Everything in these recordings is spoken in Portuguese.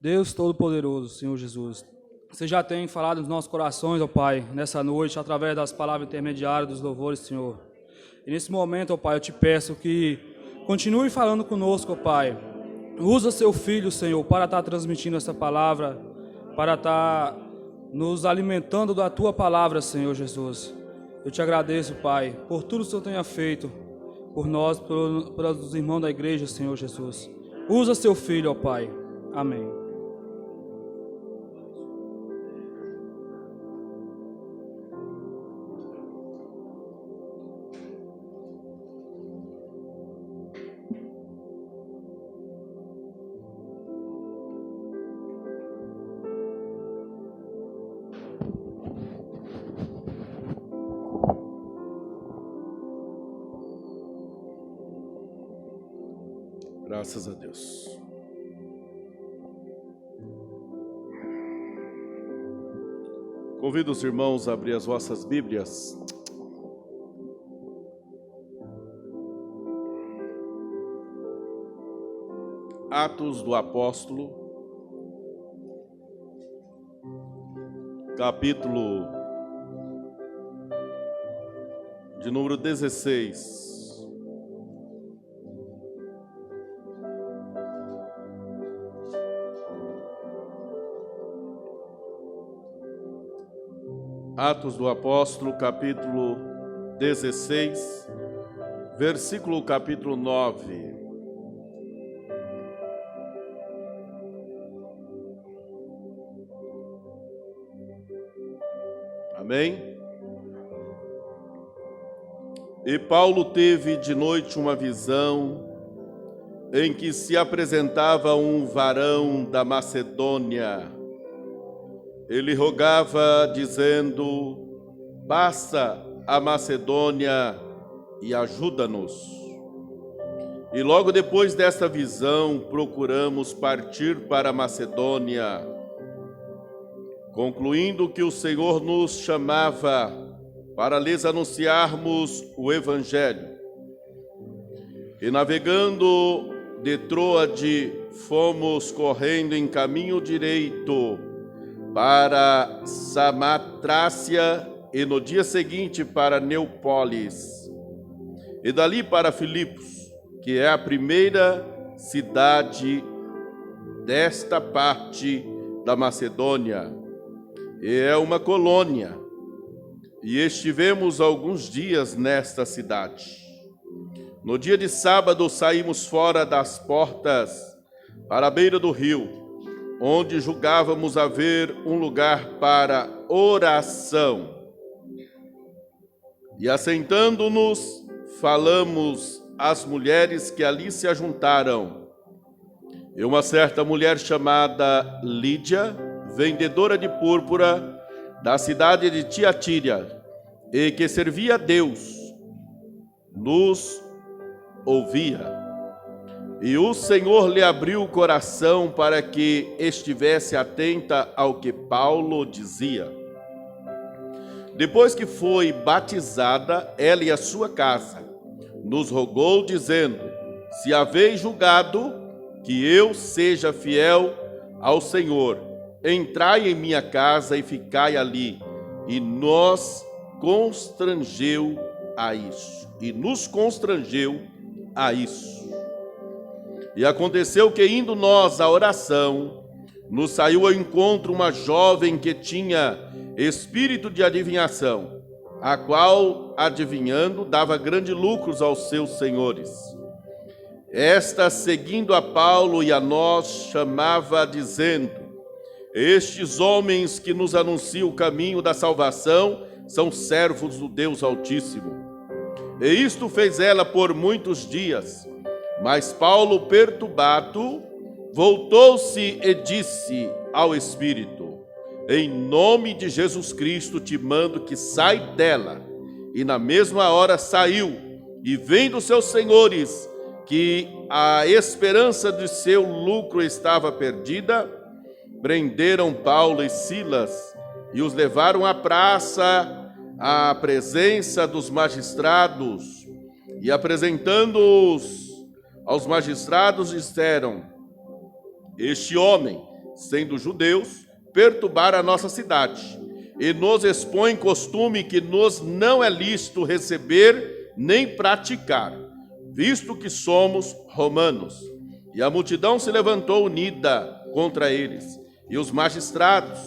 Deus Todo-Poderoso, Senhor Jesus, você já tem falado nos nossos corações, ó Pai, nessa noite, através das palavras intermediárias dos louvores, Senhor. E nesse momento, ó Pai, eu te peço que continue falando conosco, ó Pai. Usa seu Filho, Senhor, para estar transmitindo essa palavra, para estar nos alimentando da Tua palavra, Senhor Jesus. Eu te agradeço, Pai, por tudo que o Senhor tenha feito por nós, pelos irmãos da igreja, Senhor Jesus. Usa seu Filho, ó Pai. Amém. Graças a Deus. Convido os irmãos a abrir as vossas Bíblias. Atos do Apóstolo, capítulo de número 16. Atos do Apóstolo, capítulo 16, versículo capítulo 9. Amém? E Paulo teve de noite uma visão em que se apresentava um varão da Macedônia. Ele rogava, dizendo: passa a Macedônia e ajuda-nos. E logo depois desta visão, procuramos partir para a Macedônia, concluindo que o Senhor nos chamava para lhes anunciarmos o Evangelho. E navegando de Troade, fomos correndo em caminho direito para Samatrácia e no dia seguinte para Neópolis, e dali para Filipos, que é a primeira cidade desta parte da Macedônia, e é uma colônia, e estivemos alguns dias nesta cidade. No dia de sábado saímos fora das portas para a beira do rio, onde julgávamos haver um lugar para oração. E assentando-nos, falamos às mulheres que ali se ajuntaram. E uma certa mulher chamada Lídia, vendedora de púrpura da cidade de Tiatira, e que servia a Deus, nos ouvia. E o Senhor lhe abriu o coração para que estivesse atenta ao que Paulo dizia. Depois que foi batizada, ela e a sua casa, nos rogou, dizendo: se haveis julgado que eu seja fiel ao Senhor, entrai em minha casa e ficai ali. E nos constrangeu a isso. E aconteceu que, indo nós à oração, nos saiu ao encontro uma jovem que tinha espírito de adivinhação, a qual, adivinhando, dava grandes lucros aos seus senhores. Esta, seguindo a Paulo e a nós, chamava, dizendo: estes homens que nos anunciam o caminho da salvação são servos do Deus Altíssimo. E isto fez ela por muitos dias. Mas Paulo, perturbado, voltou-se e disse ao Espírito: em nome de Jesus Cristo te mando que sai dela. E na mesma hora saiu, e vendo seus senhores que a esperança de seu lucro estava perdida, prenderam Paulo e Silas e os levaram à praça, à presença dos magistrados, e apresentando-os aos magistrados, disseram: este homem sendo judeus, perturbar a nossa cidade, e nos expõe costume que nos não é lícito receber nem praticar, visto que somos romanos. E a multidão se levantou unida contra eles, e os magistrados,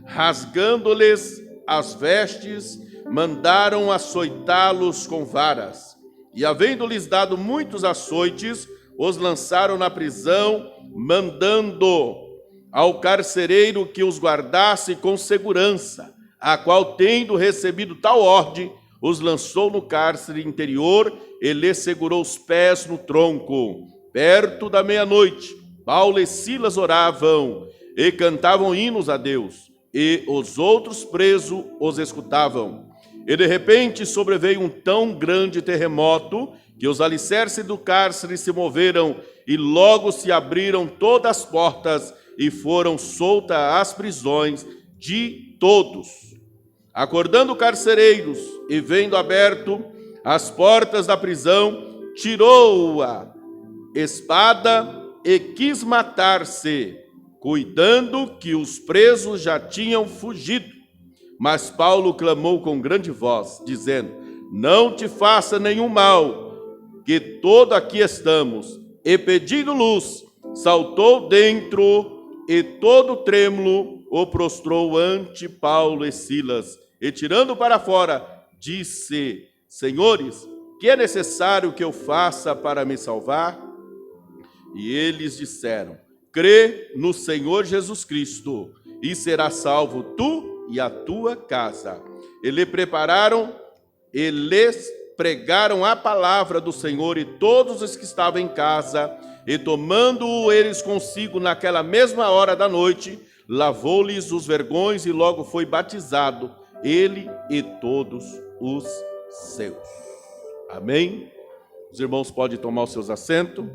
rasgando-lhes as vestes, mandaram açoitá-los com varas. E havendo-lhes dado muitos açoites, os lançaram na prisão, mandando ao carcereiro que os guardasse com segurança, a qual, tendo recebido tal ordem, os lançou no cárcere interior e lhes segurou os pés no tronco. Perto da meia-noite, Paulo e Silas oravam e cantavam hinos a Deus, e os outros presos os escutavam. E de repente sobreveio um tão grande terremoto que os alicerces do cárcere se moveram e logo se abriram todas as portas e foram soltas as prisões de todos. Acordando carcereiros e vendo aberto as portas da prisão, tirou a espada e quis matar-se, cuidando que os presos já tinham fugido. Mas Paulo clamou com grande voz, dizendo: não te faça nenhum mal, que todo aqui estamos. E pedindo luz, saltou dentro e todo trêmulo o prostrou ante Paulo e Silas. E tirando para fora, disse: senhores, que é necessário que eu faça para me salvar? E eles disseram: crê no Senhor Jesus Cristo, e serás salvo tu e a tua casa. E lhes pregaram a palavra do Senhor, e todos os que estavam em casa, e tomando-o eles consigo naquela mesma hora da noite, lavou-lhes os vergões e logo foi batizado, ele e todos os seus. Amém? Os irmãos podem tomar os seus assentos.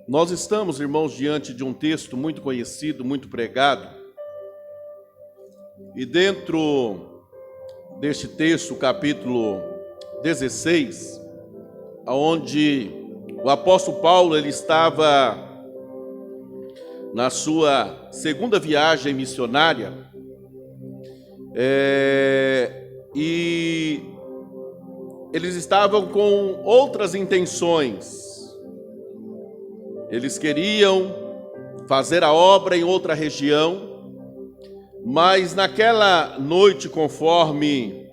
Nós estamos, irmãos, diante de um texto muito conhecido, muito pregado. E dentro deste texto, capítulo 16, onde o apóstolo Paulo ele estava na sua segunda viagem missionária, e eles estavam com outras intenções. Eles queriam fazer a obra em outra região, mas naquela noite, conforme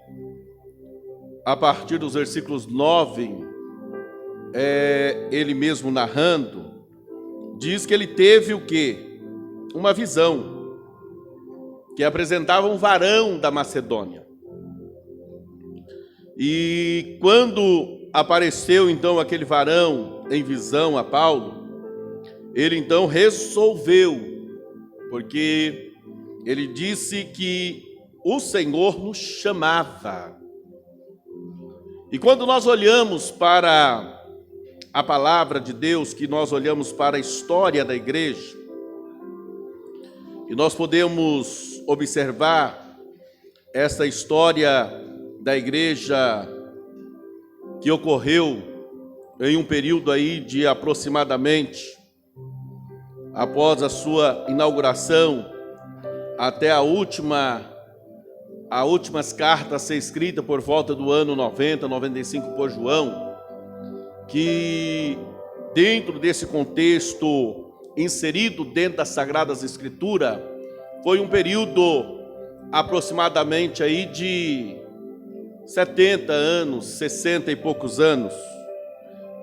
a partir dos versículos 9, ele mesmo narrando, diz que ele teve o quê? Uma visão, que apresentava um varão da Macedônia. E quando apareceu então aquele varão em visão a Paulo, ele então resolveu, porque ele disse que o Senhor nos chamava. E quando nós olhamos para a palavra de Deus, que nós olhamos para a história da igreja, e nós podemos observar essa história da igreja que ocorreu em um período aí de aproximadamente, após a sua inauguração, até as últimas cartas a ser escritas por volta do ano 90, 95 por João, que dentro desse contexto, inserido dentro das Sagradas Escrituras, foi um período aproximadamente aí de 70 anos, 60 e poucos anos,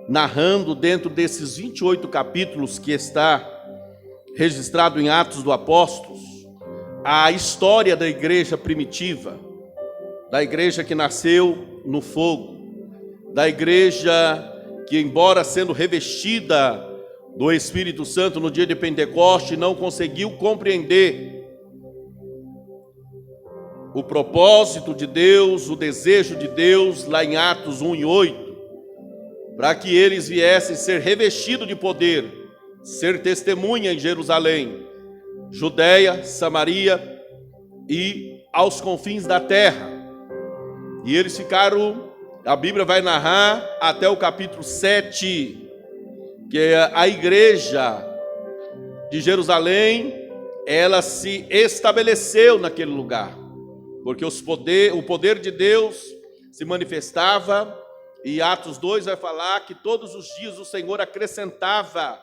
narrando dentro desses 28 capítulos que está registrado em Atos dos Apóstolos, a história da igreja primitiva, da igreja que nasceu no fogo, da igreja que, embora sendo revestida do Espírito Santo no dia de Pentecoste, não conseguiu compreender o propósito de Deus, o desejo de Deus, lá em Atos 1:8, para que eles viessem ser revestidos de poder, ser testemunha em Jerusalém, Judeia, Samaria e aos confins da terra. E eles ficaram, a Bíblia vai narrar até o capítulo 7, que é a igreja de Jerusalém, ela se estabeleceu naquele lugar, porque o poder de Deus se manifestava, e Atos 2 vai falar que todos os dias o Senhor acrescentava,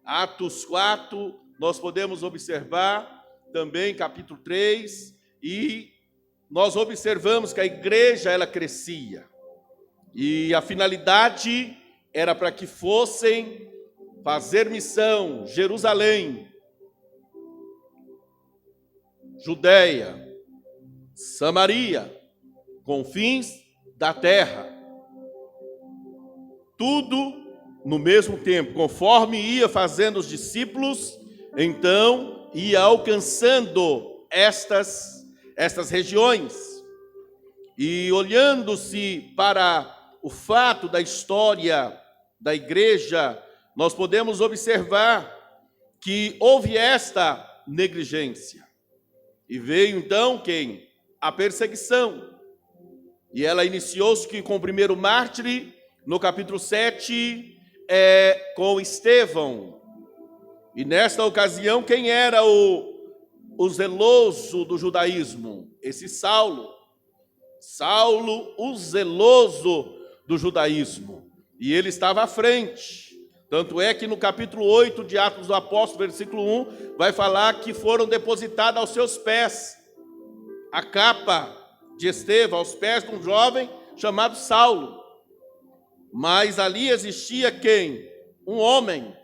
Atos 4, nós podemos observar também capítulo 3, e nós observamos que a igreja ela crescia, e a finalidade era para que fossem fazer missão, Jerusalém, Judeia, Samaria, confins da terra, tudo no mesmo tempo, conforme ia fazendo os discípulos, então ia alcançando estas regiões. E olhando-se para o fato da história da igreja, nós podemos observar que houve esta negligência. E veio então quem? A perseguição. E ela iniciou-se com o primeiro mártir, no capítulo 7, com Estevão. E nesta ocasião, quem era o zeloso do judaísmo? Esse Saulo. Saulo, o zeloso do judaísmo. E ele estava à frente. Tanto é que no capítulo 8 de Atos do Apóstolo, versículo 1, vai falar que foram depositadas aos seus pés a capa de Estevão, aos pés de um jovem chamado Saulo. Mas ali existia quem? Um homem.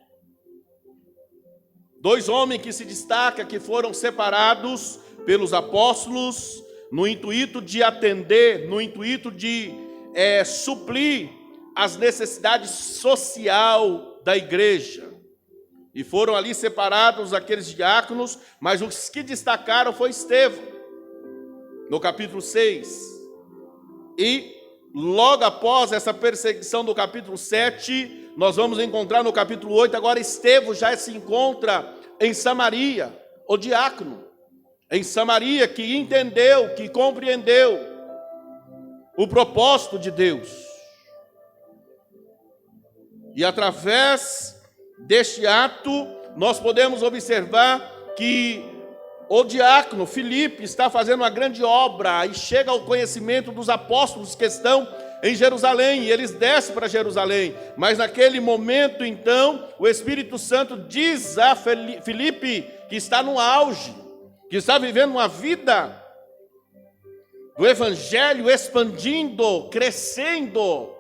Dois homens que se destacam, que foram separados pelos apóstolos no intuito de atender, no intuito de suprir as necessidades social da igreja. E foram ali separados aqueles diáconos, mas os que destacaram foi Estevão, no capítulo 6. E logo após essa perseguição do capítulo 7, nós vamos encontrar no capítulo 8, agora Estevão já se encontra em Samaria, o diácono, em Samaria, que entendeu, que compreendeu o propósito de Deus. E através deste ato, nós podemos observar que o diácono Filipe está fazendo uma grande obra e chega ao conhecimento dos apóstolos que estão em Jerusalém, e eles descem para Jerusalém. Mas naquele momento, então, o Espírito Santo diz a Filipe, que está no auge, que está vivendo uma vida do evangelho expandindo, crescendo,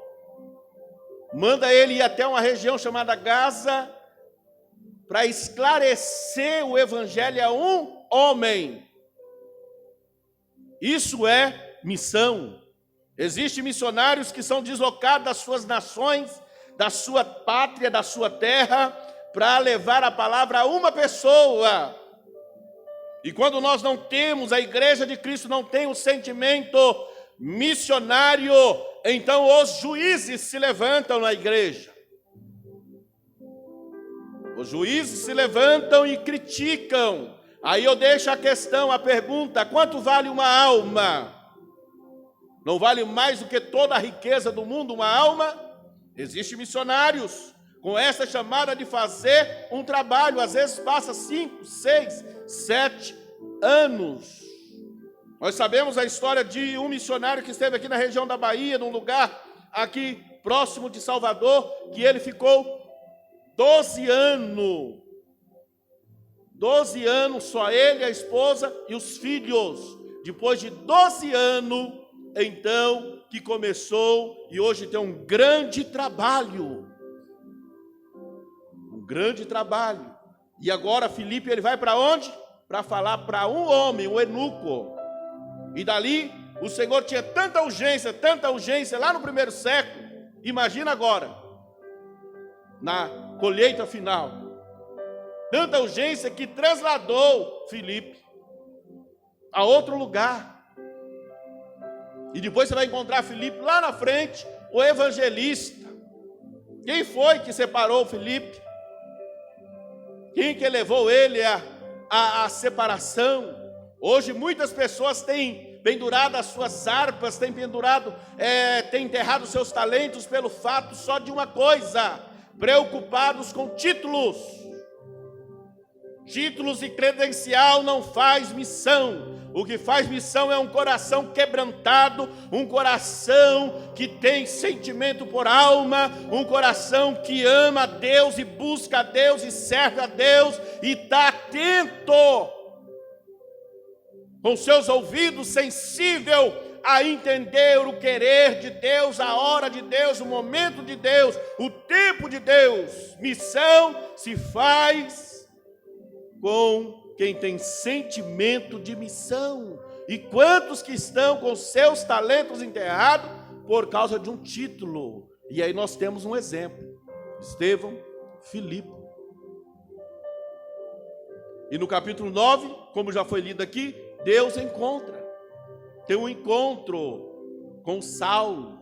manda ele ir até uma região chamada Gaza para esclarecer o evangelho a um homem. Isso é missão. Existem missionários que são deslocados das suas nações, da sua pátria, da sua terra, para levar a palavra a uma pessoa. E quando nós não temos, a igreja de Cristo não tem o sentimento missionário, então os juízes se levantam na igreja. Os juízes se levantam e criticam. Aí eu deixo a questão, a pergunta: quanto vale uma alma? Não vale mais do que toda a riqueza do mundo uma alma? Existem missionários com essa chamada de fazer um trabalho, às vezes passa 5, 6, 7 anos. Nós sabemos a história de um missionário que esteve aqui na região da Bahia, num lugar aqui próximo de Salvador, que ele ficou 12 anos. 12 anos, só ele, a esposa e os filhos. Depois de 12 anos, então, que começou, e hoje tem um grande trabalho. Um grande trabalho. E agora Filipe, ele vai para onde? Para falar para um homem, um eunuco. E dali, o Senhor tinha tanta urgência lá no primeiro século. Imagina agora, na colheita final. Tanta urgência que trasladou Filipe a outro lugar. E depois você vai encontrar Filipe lá na frente, o evangelista. Quem foi que separou Filipe? Quem que levou ele à separação? Hoje muitas pessoas têm pendurado as suas harpas, têm têm enterrado seus talentos pelo fato só de uma coisa: preocupados com títulos. Títulos e credencial não faz missão. O que faz missão é um coração quebrantado, um coração que tem sentimento por alma, um coração que ama a Deus e busca a Deus e serve a Deus e está atento, com seus ouvidos sensível a entender o querer de Deus, a hora de Deus, o momento de Deus, o tempo de Deus. Missão se faz com quem tem sentimento de missão. E quantos que estão com seus talentos enterrados por causa de um título? E aí nós temos um exemplo: Estevão, Filipe. E no capítulo 9, como já foi lido aqui, Deus tem um encontro com Saulo.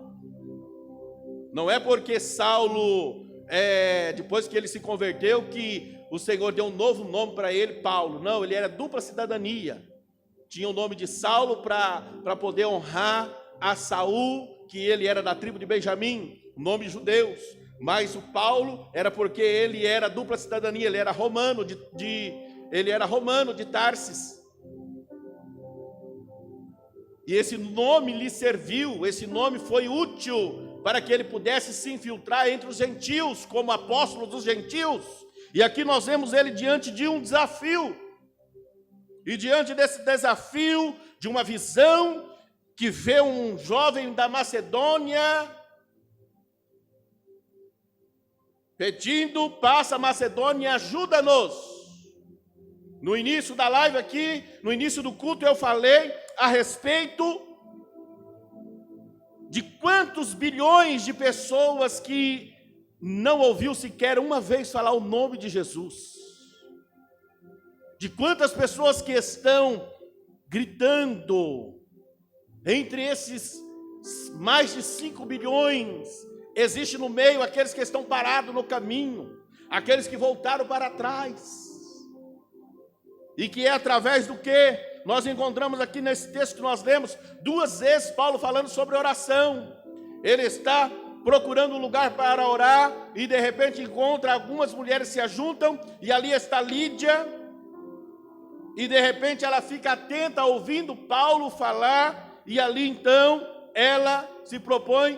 Não é porque Saulo, depois que ele se converteu, que o Senhor deu um novo nome para ele, Paulo. Não, ele era dupla cidadania. Tinha o nome de Saulo para poder honrar a Saul, que ele era da tribo de Benjamim, nome judeus. Mas o Paulo era porque ele era dupla cidadania, ele era romano de Tarsis. E esse nome lhe serviu, esse nome foi útil para que ele pudesse se infiltrar entre os gentios, como apóstolo dos gentios. E aqui nós vemos ele diante de um desafio. E diante desse desafio, de uma visão, que vê um jovem da Macedônia pedindo: passa Macedônia, ajuda-nos. No início da live aqui, no início do culto, eu falei a respeito de quantos bilhões de pessoas que não ouviu sequer uma vez falar o nome de Jesus. De quantas pessoas que estão gritando. Entre esses mais de 5 bilhões, existe no meio aqueles que estão parados no caminho, aqueles que voltaram para trás. E que é através do que nós encontramos aqui nesse texto que nós lemos 2 vezes Paulo falando sobre oração. Ele está procurando um lugar para orar e de repente encontra algumas mulheres se ajuntam e ali está Lídia. E de repente ela fica atenta ouvindo Paulo falar e ali então ela se propõe,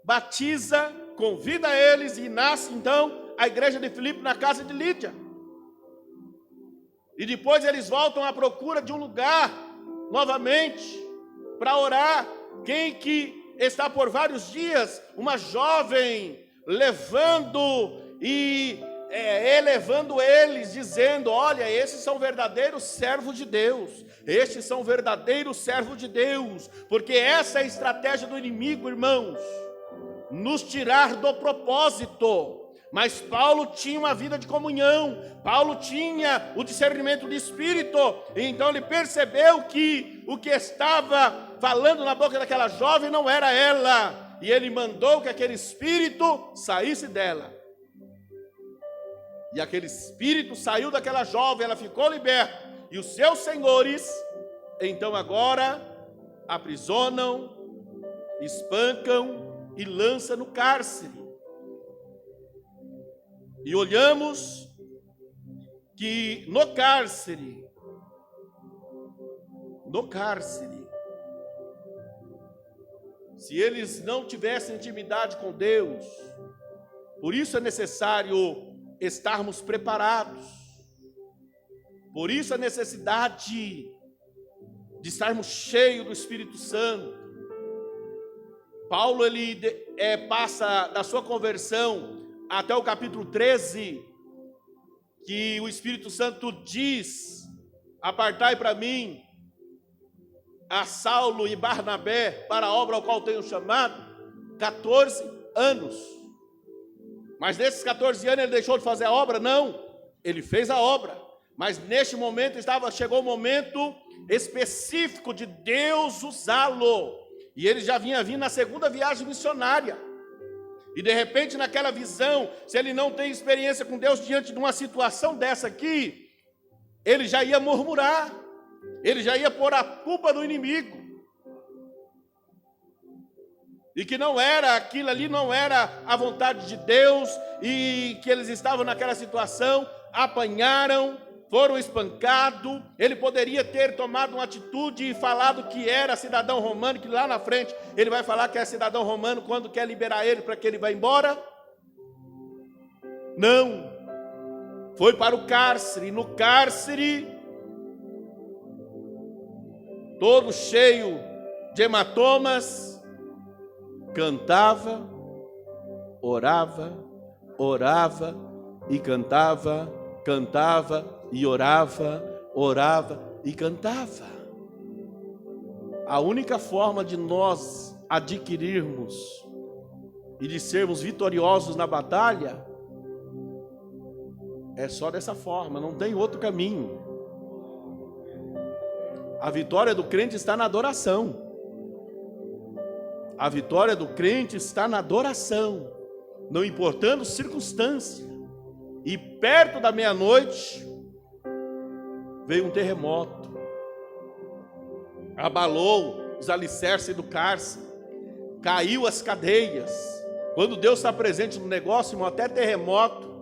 batiza, convida eles e nasce então a igreja de Filipe na casa de Lídia. E depois eles voltam à procura de um lugar novamente para orar. Quem que está por vários dias, uma jovem levando e elevando eles, dizendo: olha, esses são verdadeiros servos de Deus, estes são verdadeiros servos de Deus, porque essa é a estratégia do inimigo, irmãos, nos tirar do propósito. Mas Paulo tinha uma vida de comunhão, Paulo tinha o discernimento de espírito, e então ele percebeu que o que estava falando na boca daquela jovem não era ela, e ele mandou que aquele espírito saísse dela. E aquele espírito saiu daquela jovem, ela ficou liberta, e os seus senhores, então agora, aprisionam, espancam e lançam no cárcere. E olhamos que no cárcere, se eles não tivessem intimidade com Deus, por isso é necessário estarmos preparados, por isso a necessidade de estarmos cheios do Espírito Santo. Paulo ele passa da sua conversão até o capítulo 13, que o Espírito Santo diz: apartai para mim a Saulo e Barnabé para a obra ao qual tenho chamado, 14 anos. Mas nesses 14 anos ele deixou de fazer a obra? Não, ele fez a obra. Mas neste momento chegou o momento específico de Deus usá-lo. E ele já vinha vindo na segunda viagem missionária. E de repente naquela visão, se ele não tem experiência com Deus diante de uma situação dessa aqui, ele já ia murmurar. Ele já ia pôr a culpa no inimigo. E que não era, aquilo ali não era a vontade de Deus, e que eles estavam naquela situação, apanharam, foram espancados. Ele poderia ter tomado uma atitude e falado que era cidadão romano, que lá na frente ele vai falar que é cidadão romano quando quer liberar ele para que ele vá embora. Não, foi para o cárcere, e no cárcere, todo cheio de hematomas, cantava, orava e cantava, cantava e orava e cantava. A única forma de nós adquirirmos e de sermos vitoriosos na batalha é só dessa forma, não tem outro caminho. A vitória do crente está na adoração. A vitória do crente está na adoração, não importando circunstância. E perto da meia-noite, veio um terremoto, abalou os alicerces do cárcere, caiu as cadeias. Quando Deus está presente no negócio, irmão, até terremoto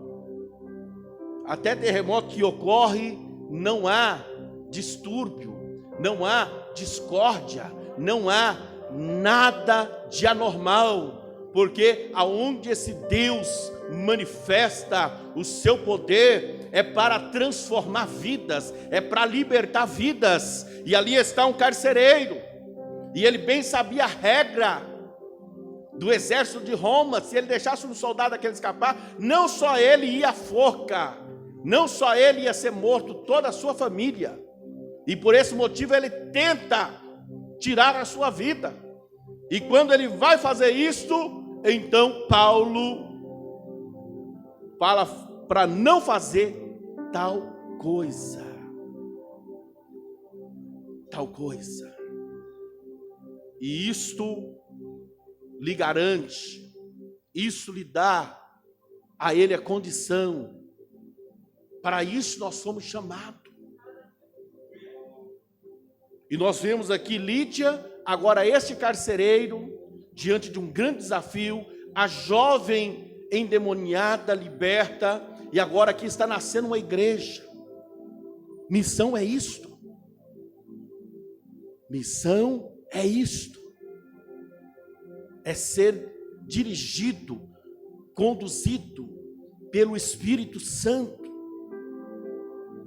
que ocorre, não há distúrbio, não há discórdia, não há nada de anormal, porque aonde esse Deus manifesta o seu poder é para transformar vidas, é para libertar vidas. E ali está um carcereiro, e ele bem sabia a regra do exército de Roma. Se ele deixasse um soldado aquele escapar, não só ele ia à forca, não só ele ia ser morto, toda a sua família. E por esse motivo ele tenta tirar a sua vida. E quando ele vai fazer isto, então Paulo fala para não fazer tal coisa. Tal coisa. E isto lhe garante, isso lhe dá a ele a condição. Para isso nós somos chamados. E nós vemos aqui Lídia, agora este carcereiro, diante de um grande desafio, a jovem endemoniada, liberta, e agora aqui está nascendo uma igreja. Missão é isto. Missão é isto. É ser dirigido, conduzido pelo Espírito Santo.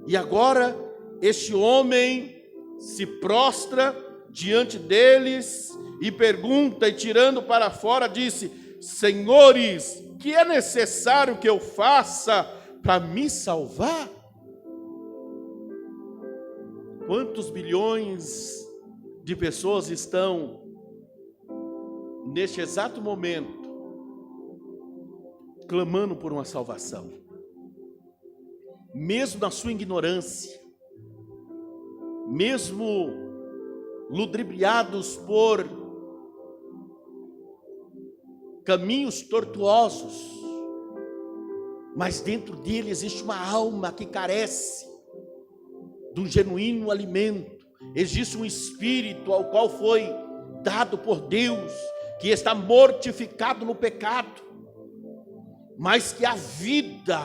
E agora este homem se prostra diante deles e pergunta, e tirando para fora disse: Senhores, que é necessário que eu faça para me salvar? Quantos bilhões de pessoas estão neste exato momento clamando por uma salvação, mesmo na sua ignorância, mesmo ludibriados por caminhos tortuosos, mas dentro dele existe uma alma que carece de um genuíno alimento. Existe um espírito ao qual foi dado por Deus, que está mortificado no pecado, mas que há vida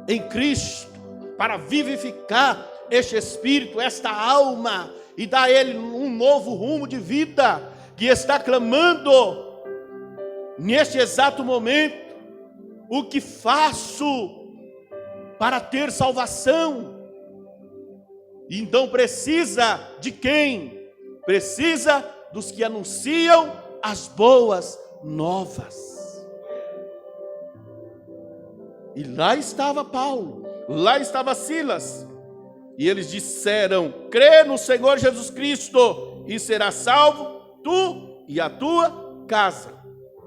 em Cristo para vivificar este espírito, esta alma, e dar a ele um novo rumo de vida, que está clamando neste exato momento: o que faço para ter salvação? Então precisa de quem? Precisa dos que anunciam as boas novas. E lá estava Paulo, lá estava Silas, e eles disseram: crê no Senhor Jesus Cristo e serás salvo, tu e a tua casa.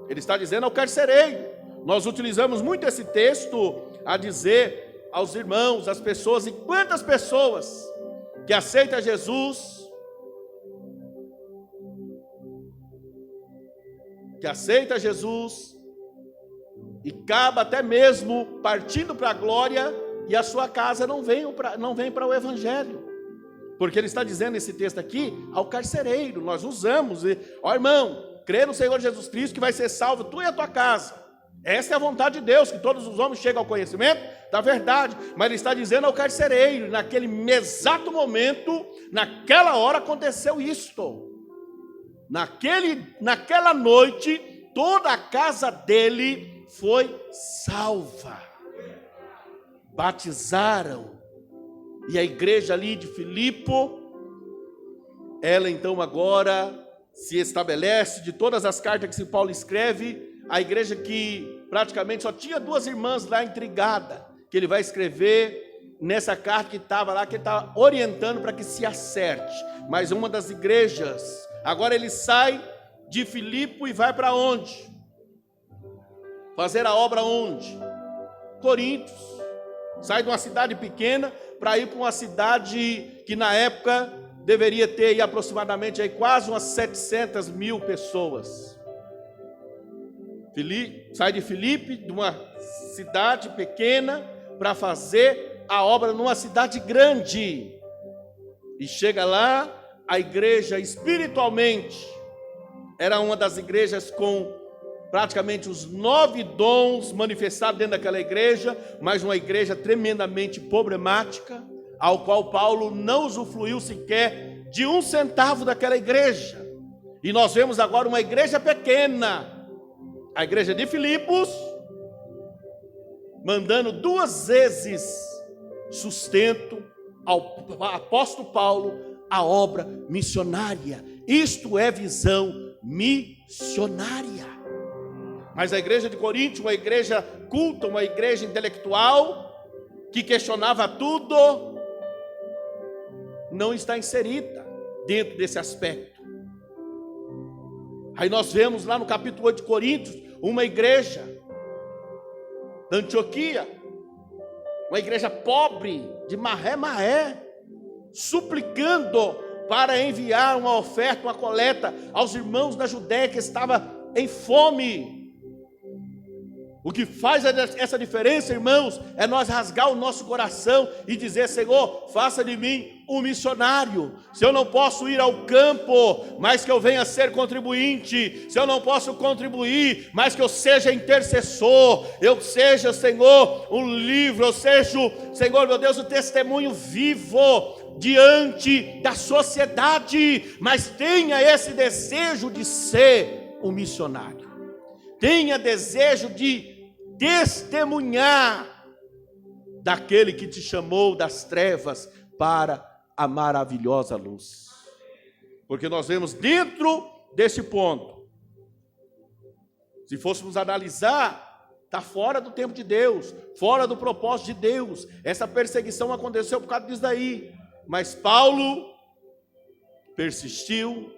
Ele está dizendo ao carcereiro. Nós utilizamos muito esse texto a dizer aos irmãos, às pessoas, e quantas pessoas que aceitam Jesus, e acaba até mesmo partindo para a glória, e a sua casa não vem para o Evangelho, Porque ele está dizendo nesse texto aqui ao carcereiro. Nós usamos, ó irmão, crê no Senhor Jesus Cristo que vai ser salvo tu e a tua casa. Essa é a vontade de Deus, que todos os homens cheguem ao conhecimento da verdade. Mas ele está dizendo ao carcereiro, naquele exato momento, naquela hora aconteceu isto. Naquela noite, toda a casa dele foi salva. Batizaram. E a igreja ali de Filipe, ela então agora se estabelece. De todas as cartas que Paulo escreve, a igreja que praticamente só tinha 2 irmãs lá intrigadas, que ele vai escrever nessa carta que estava lá, que ele estava orientando para que se acerte. Mas uma das igrejas, agora ele sai de Filipe e vai para onde? Fazer a obra onde? Coríntios. Sai de uma cidade pequena para ir para uma cidade que na época deveria ter aí, aproximadamente aí, quase umas 700 mil pessoas. Sai de Filipe, de uma cidade pequena, para fazer a obra numa cidade grande. E chega lá, a igreja espiritualmente era uma das igrejas com praticamente os 9 dons manifestados dentro daquela igreja, mas uma igreja tremendamente problemática, ao qual Paulo não usufruiu sequer de 1 centavo daquela igreja. E nós vemos agora uma igreja pequena, a igreja de Filipos, mandando 2 vezes sustento ao apóstolo Paulo, a obra missionária. Isto é visão missionária. Mas a igreja de Corinto, uma igreja culta, uma igreja intelectual, que questionava tudo, não está inserida dentro desse aspecto. Aí nós vemos lá no capítulo 8 de Coríntios, uma igreja da Antioquia, uma igreja pobre, de maré, suplicando para enviar uma oferta, uma coleta aos irmãos da Judéia que estava em fome. O que faz essa diferença, irmãos, é nós rasgar o nosso coração e dizer: Senhor, faça de mim um missionário. Se eu não posso ir ao campo, mas que eu venha ser contribuinte. Se eu não posso contribuir, mas que eu seja intercessor. Eu seja, Senhor, um livro. Eu seja, Senhor, meu Deus, o testemunho vivo diante da sociedade. Mas tenha esse desejo de ser um missionário. Tenha desejo de testemunhar daquele que te chamou das trevas para a maravilhosa luz. Porque nós vemos dentro desse ponto, se fôssemos analisar, está fora do tempo de Deus, fora do propósito de Deus. Essa perseguição aconteceu por causa disso daí. Mas Paulo persistiu,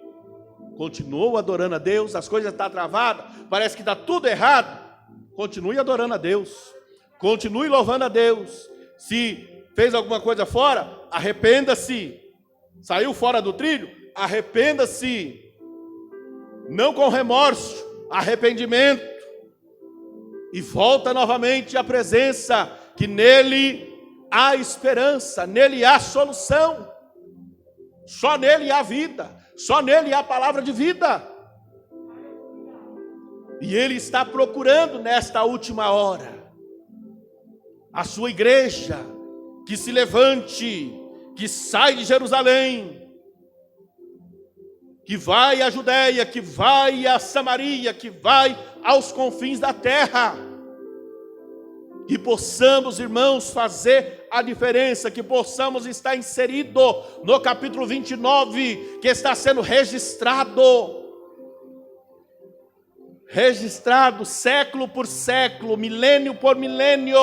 continuou adorando a Deus. As coisas estão travadas, parece que está tudo errado. Continue adorando a Deus, continue louvando a Deus. Se fez alguma coisa fora, arrependa-se. Saiu fora do trilho, arrependa-se. Não com remorso, arrependimento. E volta novamente à presença, que nele há esperança, nele há solução. Só nele há vida, só nele há palavra de vida. E ele está procurando nesta última hora a sua igreja que se levante, que sai de Jerusalém, que vai à Judéia, que vai a Samaria, que vai aos confins da terra. Que possamos, irmãos, fazer a diferença, que possamos estar inserido no capítulo 29, que está sendo registrado século por século, milênio por milênio,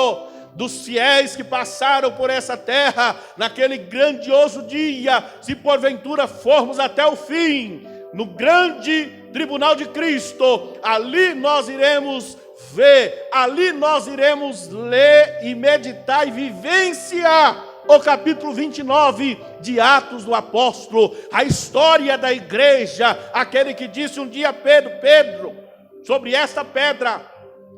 dos fiéis que passaram por essa terra, naquele grandioso dia, se porventura formos até o fim, no grande tribunal de Cristo, ali nós iremos ver, ali nós iremos ler e meditar e vivenciar o capítulo 29 de Atos do Apóstolo, a história da igreja, aquele que disse um dia a Pedro, sobre esta pedra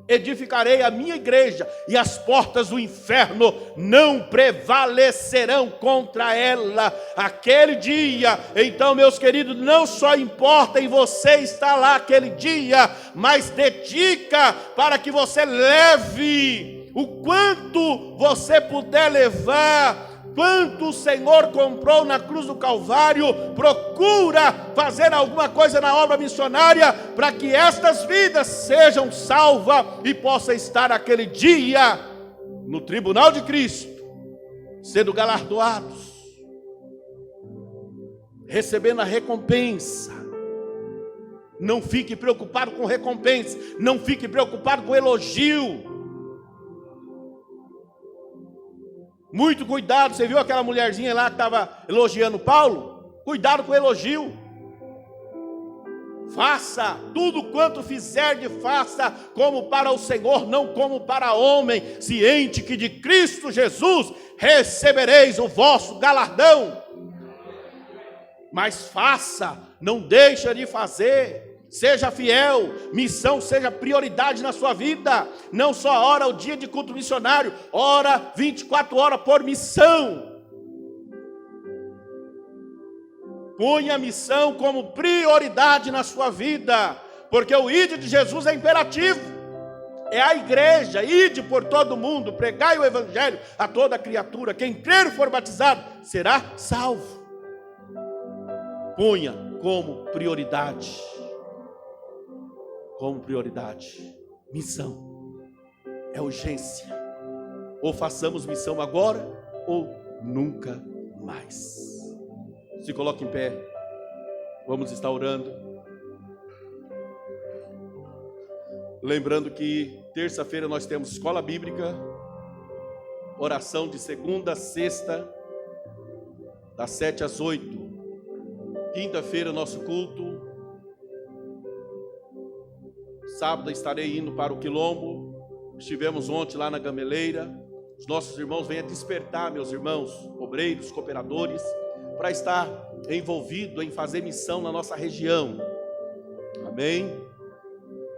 edificarei a minha igreja, e as portas do inferno não prevalecerão contra ela. Aquele dia, então, meus queridos, não só importa em você estar lá aquele dia, mas dedica para que você leve o quanto você puder levar. Quanto o Senhor comprou na cruz do Calvário, procura fazer alguma coisa na obra missionária, para que estas vidas sejam salvas e possam estar aquele dia no tribunal de Cristo, sendo galardoados, recebendo a recompensa. Não fique preocupado com recompensa, não fique preocupado com elogio. Muito cuidado, você viu aquela mulherzinha lá que estava elogiando Paulo? Cuidado com o elogio. Faça tudo quanto fizerdes, faça como para o Senhor, não como para homem, ciente que de Cristo Jesus recebereis o vosso galardão. Mas faça, não deixa de fazer. Seja fiel, missão seja prioridade na sua vida. Não só ora o dia de culto missionário, ora 24 horas por missão. Ponha a missão como prioridade na sua vida, porque o ide de Jesus é imperativo. É a igreja, ide por todo mundo, pregai o evangelho a toda criatura. Quem crer e for batizado será salvo. Ponha como prioridade. Como prioridade, missão, é urgência. Ou façamos missão agora, ou nunca mais. Se coloque em pé, vamos estar orando. Lembrando que terça-feira nós temos escola bíblica, oração de segunda a sexta, das 7 às 8. Quinta-feira nosso culto. Sábado estarei indo para o Quilombo. Estivemos ontem lá na Gameleira. Os nossos irmãos venham despertar, meus irmãos, obreiros, cooperadores, para estar envolvido em fazer missão na nossa região. Amém?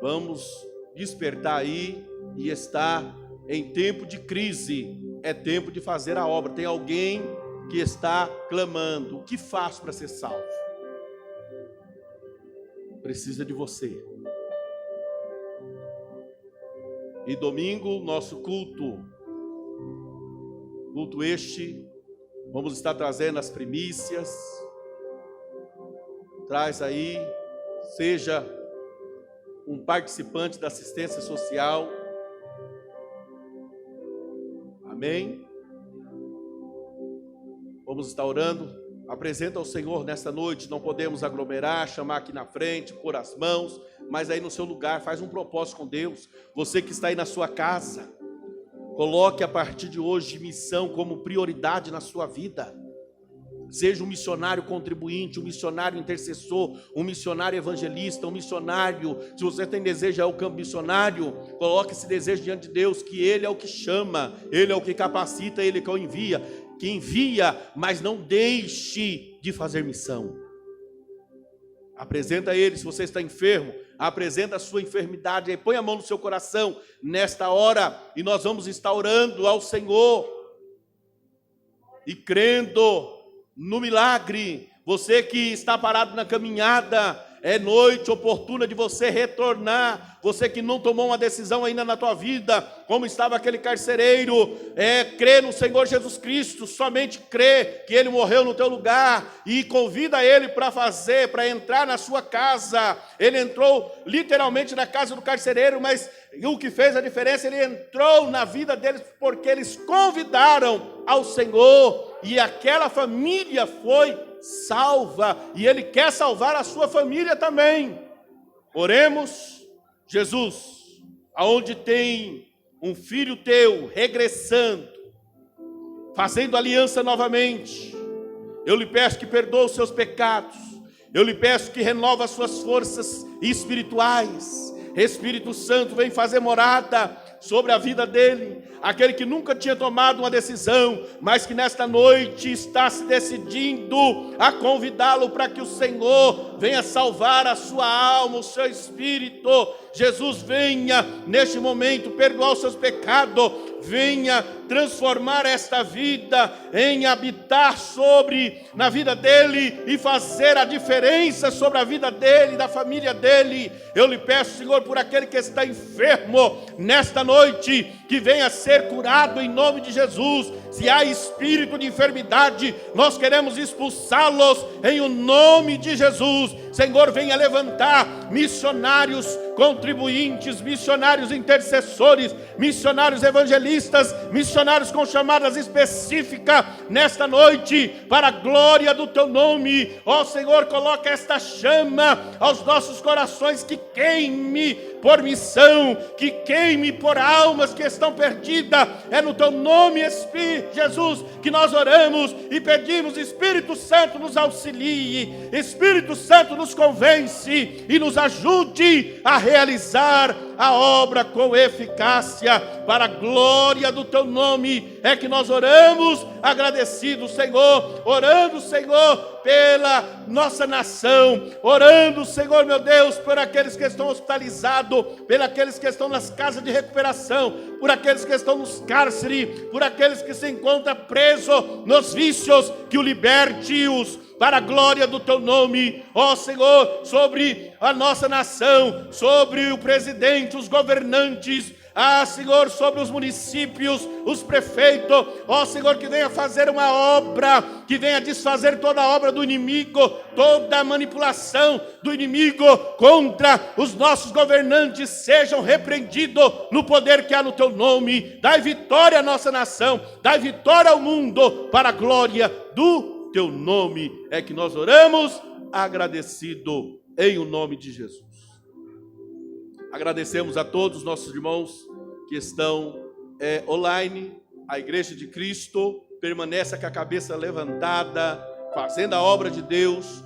Vamos despertar aí e estar em tempo de crise. É tempo de fazer a obra. Tem alguém que está clamando: o que faço para ser salvo? Precisa de você. E domingo, nosso culto este, vamos estar trazendo as primícias. Traz aí, seja um participante da assistência social. Amém? Vamos estar orando. Apresenta ao Senhor nesta noite. Não podemos aglomerar, chamar aqui na frente, pôr as mãos, mas aí no seu lugar, faz um propósito com Deus. Você que está aí na sua casa, coloque a partir de hoje missão como prioridade na sua vida. Seja um missionário contribuinte, um missionário intercessor, um missionário evangelista, um missionário. Se você tem desejo, é o campo missionário. Coloque esse desejo diante de Deus, que Ele é o que chama, Ele é o que capacita, Ele é que o envia. Que envia, mas não deixe de fazer missão. Apresenta a Ele. Se você está enfermo, apresenta a sua enfermidade, põe a mão no seu coração nesta hora, e nós vamos estar orando ao Senhor e crendo no milagre. Você que está parado na caminhada, é noite oportuna de você retornar. Você que não tomou uma decisão ainda na tua vida, como estava aquele carcereiro, crê no Senhor Jesus Cristo, somente crê que Ele morreu no teu lugar, e convida Ele para entrar na sua casa. Ele entrou literalmente na casa do carcereiro, mas o que fez a diferença, Ele entrou na vida deles, porque eles convidaram ao Senhor, e aquela família foi salva, e Ele quer salvar a sua família também. Oremos. Jesus, aonde tem um filho teu regressando, fazendo aliança novamente, eu lhe peço que perdoe os seus pecados, eu lhe peço que renova as suas forças espirituais. Espírito Santo, vem fazer morada sobre a vida dele, aquele que nunca tinha tomado uma decisão, mas que nesta noite está se decidindo a convidá-lo para que o Senhor venha salvar a sua alma, o seu espírito, Jesus, venha neste momento perdoar os seus pecados, venha transformar esta vida em habitar na vida dele e fazer a diferença sobre a vida dele, da família dele. Eu lhe peço, Senhor, por aquele que está enfermo nesta noite, que venha ser curado em nome de Jesus. Se há espírito de enfermidade, nós queremos expulsá-los em o nome de Jesus. Senhor, venha levantar missionários contribuintes, missionários intercessores, missionários evangelistas, missionários com chamadas específicas nesta noite, para a glória do teu nome. Ó Senhor, coloca esta chama aos nossos corações, que queime por missão, que queime por almas que estão perdidas. É no teu nome, Espírito Jesus, que nós oramos e pedimos. Espírito Santo, nos auxilie, Espírito Santo, nos convence e nos ajude a realizar a obra com eficácia, para a glória do teu nome. É que nós oramos agradecidos, Senhor, orando, Senhor, pela nossa nação, orando, Senhor, meu Deus, por aqueles que estão hospitalizados, por aqueles que estão nas casas de recuperação, por aqueles que estão nos cárceres, por aqueles que se encontram presos nos vícios, que o liberte-os para a glória do teu nome. Ó Senhor, sobre a nossa nação, sobre o presidente, os governantes, Senhor, sobre os municípios, os prefeitos, ó Senhor, que venha fazer uma obra, que venha desfazer toda a obra do inimigo, toda a manipulação do inimigo contra os nossos governantes, sejam repreendidos no poder que há no teu nome. Dai vitória à nossa nação, dai vitória ao mundo, para a glória do teu nome. É que nós oramos agradecido em o nome de Jesus. Agradecemos a todos os nossos irmãos que estão online. A Igreja de Cristo permanece com a cabeça levantada, fazendo a obra de Deus,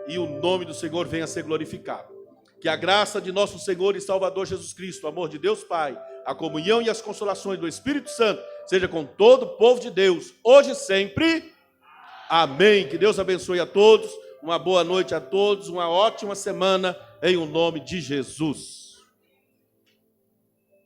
e o nome do Senhor venha a ser glorificado. Que a graça de nosso Senhor e Salvador Jesus Cristo, o amor de Deus Pai, a comunhão e as consolações do Espírito Santo seja com todo o povo de Deus, hoje e sempre. Amém. Que Deus abençoe a todos. Uma boa noite a todos. Uma ótima semana em o nome de Jesus.